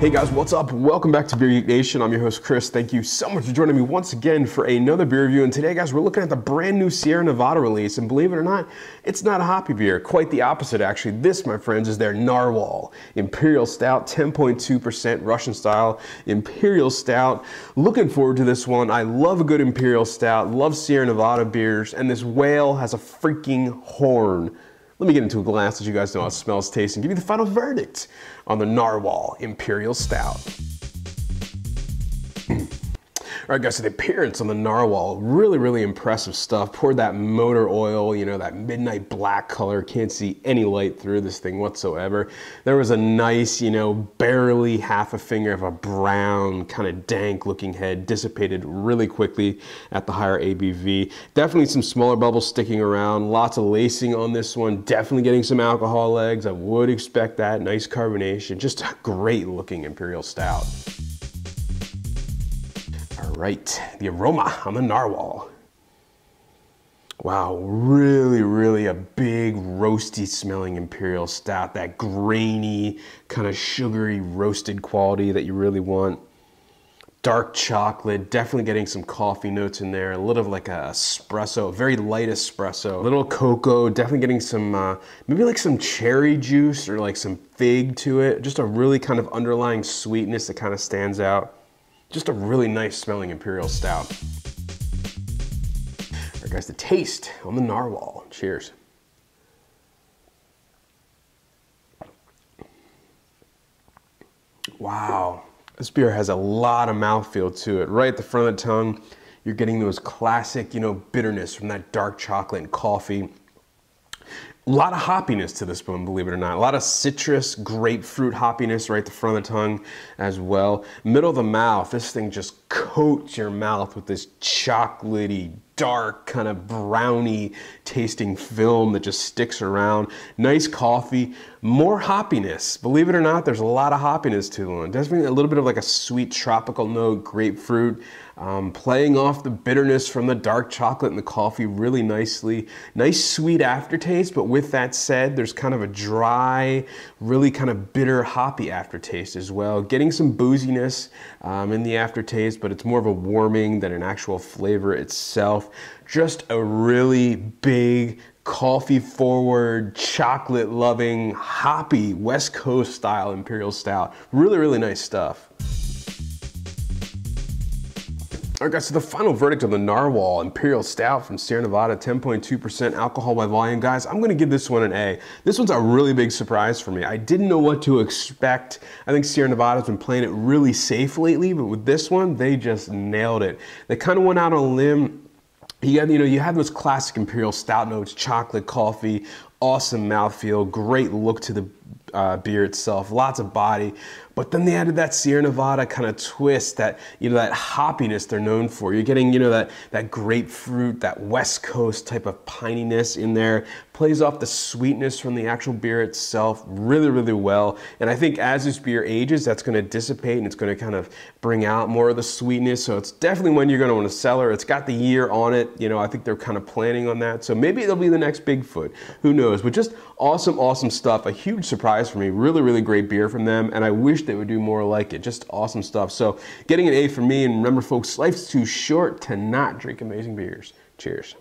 Hey guys, what's up? Welcome back to Beer Geek Nation. I'm your host, Chris. Thank you so much for joining me once again for another beer review. And today, guys, we're looking at the brand new Sierra Nevada release. And believe it or not, it's not a hoppy beer. Quite the opposite, actually. This, my friends, is their Narwhal Imperial Stout, 10.2% Russian style Imperial Stout. Looking forward to this one. I love a good Imperial Stout, love Sierra Nevada beers, and this whale has a freaking horn. Let me get into a glass so you guys know how it smells, tastes, and give you the final verdict on the Narwhal Imperial Stout. All right, guys, so the appearance on the Narwhal, really impressive stuff. Poured that motor oil, you know, that midnight black color. Can't see any light through this thing whatsoever. There was a nice, you know, barely half a finger of a brown, kind of dank looking head, dissipated really quickly at the higher ABV. Definitely some smaller bubbles sticking around. Lots of lacing on this one. Definitely getting some alcohol legs. I would expect that. Nice carbonation. Just a great looking Imperial Stout. Right, the aroma on the Narwhal. Wow, really a big roasty smelling Imperial Stout. That grainy, kind of sugary roasted quality that you really want. Dark chocolate, definitely getting some coffee notes in there. A little of like a espresso, very light espresso. A little cocoa, definitely getting some, maybe like some cherry juice or like some fig to it. Just a really kind of underlying sweetness that kind of stands out. Just a really nice smelling Imperial Stout. All right, guys, the taste on the Narwhal. Cheers. Wow, this beer has a lot of mouthfeel to it. Right at the front of the tongue, you're getting those classic, you know, bitterness from that dark chocolate and coffee. A lot of hoppiness to this one, believe it or not. A lot of citrus, grapefruit hoppiness right at the front of the tongue as well. Middle of the mouth, this thing just coats your mouth with this chocolatey, dark, kind of brownie tasting film that just sticks around. Nice coffee, more hoppiness. Believe it or not, there's a lot of hoppiness to the one. Definitely a little bit of like a sweet tropical note, grapefruit, playing off the bitterness from the dark chocolate and the coffee really nicely. Nice sweet aftertaste, but with that said, there's kind of a dry, really kind of bitter, hoppy aftertaste as well. Getting some booziness in the aftertaste, but it's more of a warming than an actual flavor itself. Just a really big, coffee-forward, chocolate-loving, hoppy, West Coast style Imperial Stout. Really nice stuff. All right, guys, so the final verdict on the Narwhal Imperial Stout from Sierra Nevada, 10.2% alcohol by volume. Guys, I'm gonna give this one an A. This one's a really big surprise for me. I didn't know what to expect. I think Sierra Nevada's been playing it really safe lately, but with this one, they just nailed it. They kind of went out on a limb. You had those classic Imperial Stout notes, chocolate, coffee, awesome mouthfeel, great look to the beer itself, lots of body, but then they added that Sierra Nevada kind of twist, that, you know, that hoppiness they're known for. You're getting, you know, that grapefruit, that West Coast type of pininess in there. Plays off the sweetness from the actual beer itself really well. And I think as this beer ages, that's going to dissipate and it's going to kind of bring out more of the sweetness. So it's definitely one you're going to want to cellar. It's got the year on it. You know, I think they're kind of planning on that. So maybe it'll be the next Bigfoot. Who knows? But just awesome stuff. A huge surprise for me. Really great beer from them. And I wish they would do more like it. Just awesome stuff. So getting an A for me. And remember, folks, life's too short to not drink amazing beers. Cheers.